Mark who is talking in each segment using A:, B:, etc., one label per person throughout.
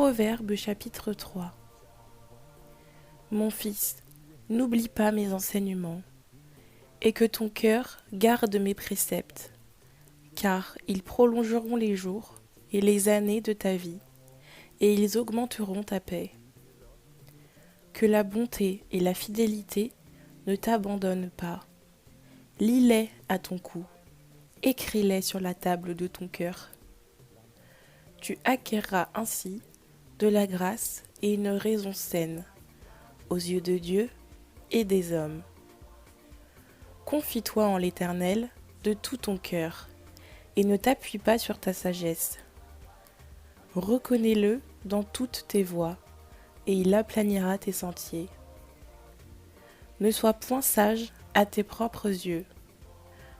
A: Proverbes chapitre 3. Mon fils, n'oublie pas mes enseignements, et que ton cœur garde mes préceptes, car ils prolongeront les jours et les années de ta vie, et ils augmenteront ta paix. Que la bonté et la fidélité ne t'abandonnent pas. Lis-les à ton cou, écris-les sur la table de ton cœur. Tu acquerras ainsi de la grâce et une raison saine aux yeux de Dieu et des hommes. Confie-toi en l'Éternel de tout ton cœur et ne t'appuie pas sur ta sagesse. Reconnais-le dans toutes tes voies et il aplanira tes sentiers. Ne sois point sage à tes propres yeux.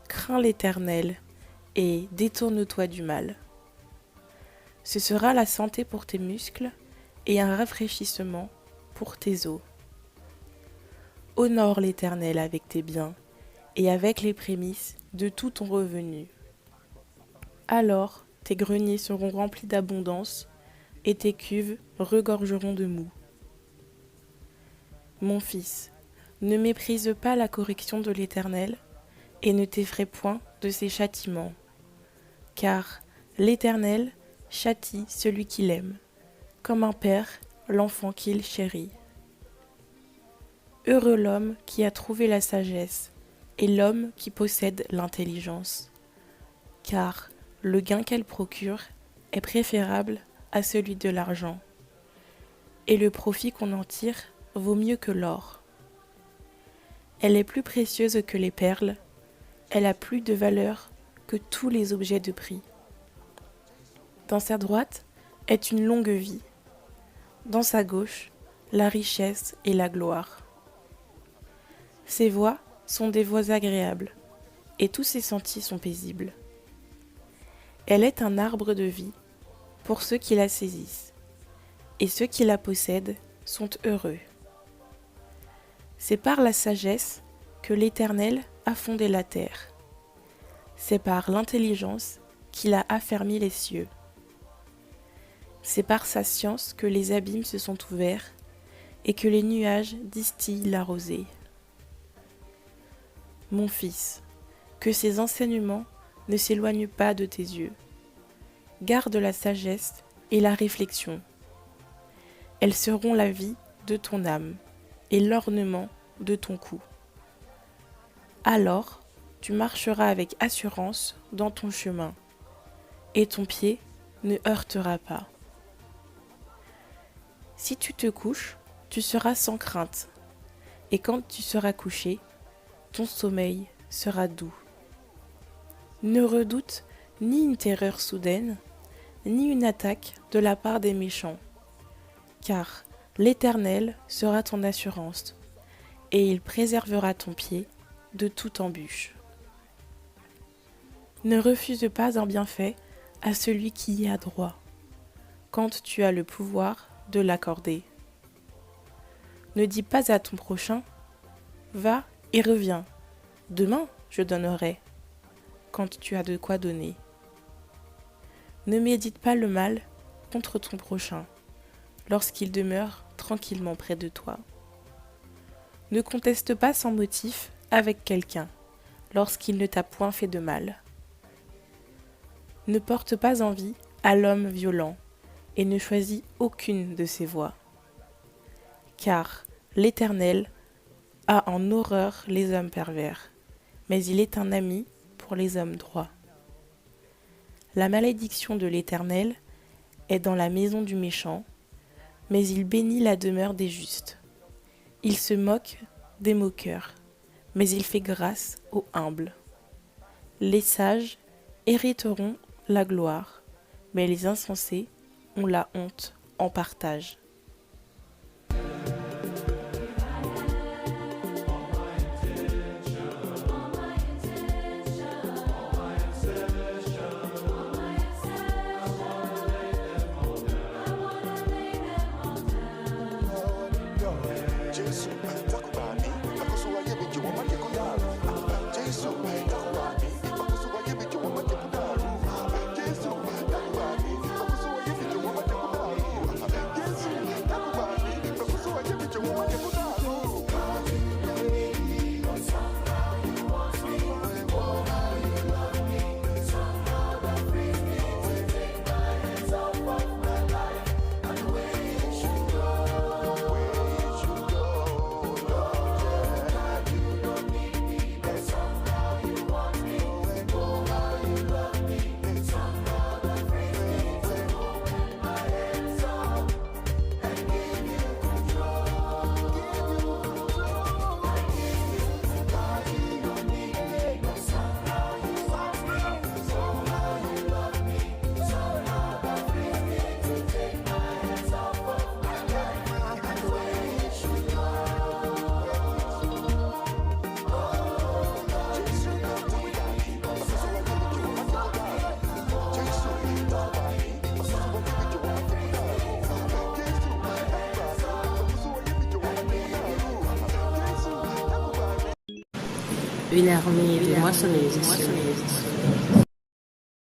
A: Crains l'Éternel et détourne-toi du mal. Ce sera la santé pour tes muscles et un rafraîchissement pour tes os. Honore l'Éternel avec tes biens et avec les prémices de tout ton revenu. Alors tes greniers seront remplis d'abondance et tes cuves regorgeront de moût. Mon fils, ne méprise pas la correction de l'Éternel et ne t'effraie point de ses châtiments, car l'Éternel châtie celui qu'il aime, comme un père l'enfant qu'il chérit. Heureux l'homme qui a trouvé la sagesse et l'homme qui possède l'intelligence, car le gain qu'elle procure est préférable à celui de l'argent, et le profit qu'on en tire vaut mieux que l'or. Elle est plus précieuse que les perles, elle a plus de valeur que tous les objets de prix. Dans sa droite est une longue vie, dans sa gauche, la richesse et la gloire. Ses voies sont des voies agréables, et tous ses sentiers sont paisibles. Elle est un arbre de vie pour ceux qui la saisissent, et ceux qui la possèdent sont heureux. C'est par la sagesse que l'Éternel a fondé la terre. C'est par l'intelligence qu'il a affermi les cieux. C'est par sa science que les abîmes se sont ouverts et que les nuages distillent la rosée. Mon fils, que ces enseignements ne s'éloignent pas de tes yeux. Garde la sagesse et la réflexion. Elles seront la vie de ton âme et l'ornement de ton cou. Alors, tu marcheras avec assurance dans ton chemin, et ton pied ne heurtera pas. Si tu te couches, tu seras sans crainte, et quand tu seras couché, ton sommeil sera doux. Ne redoute ni une terreur soudaine, ni une attaque de la part des méchants, car l'Éternel sera ton assurance, et il préservera ton pied de toute embûche. Ne refuse pas un bienfait à celui qui y a droit, quand tu as le pouvoir de l'accorder. Ne dis pas à ton prochain « Va et reviens, demain je donnerai », quand tu as de quoi donner. Ne médite pas le mal contre ton prochain, lorsqu'il demeure tranquillement près de toi. Ne conteste pas sans motif avec quelqu'un, lorsqu'il ne t'a point fait de mal. Ne porte pas envie à l'homme violent, et ne choisis aucune de ses voies. Car l'Éternel a en horreur les hommes pervers, mais il est un ami pour les hommes droits. La malédiction de l'Éternel est dans la maison du méchant, mais il bénit la demeure des justes. Il se moque des moqueurs, mais il fait grâce aux humbles. Les sages hériteront la gloire, mais les insensés ont la honte en partage.
B: une armée de moissonneuses.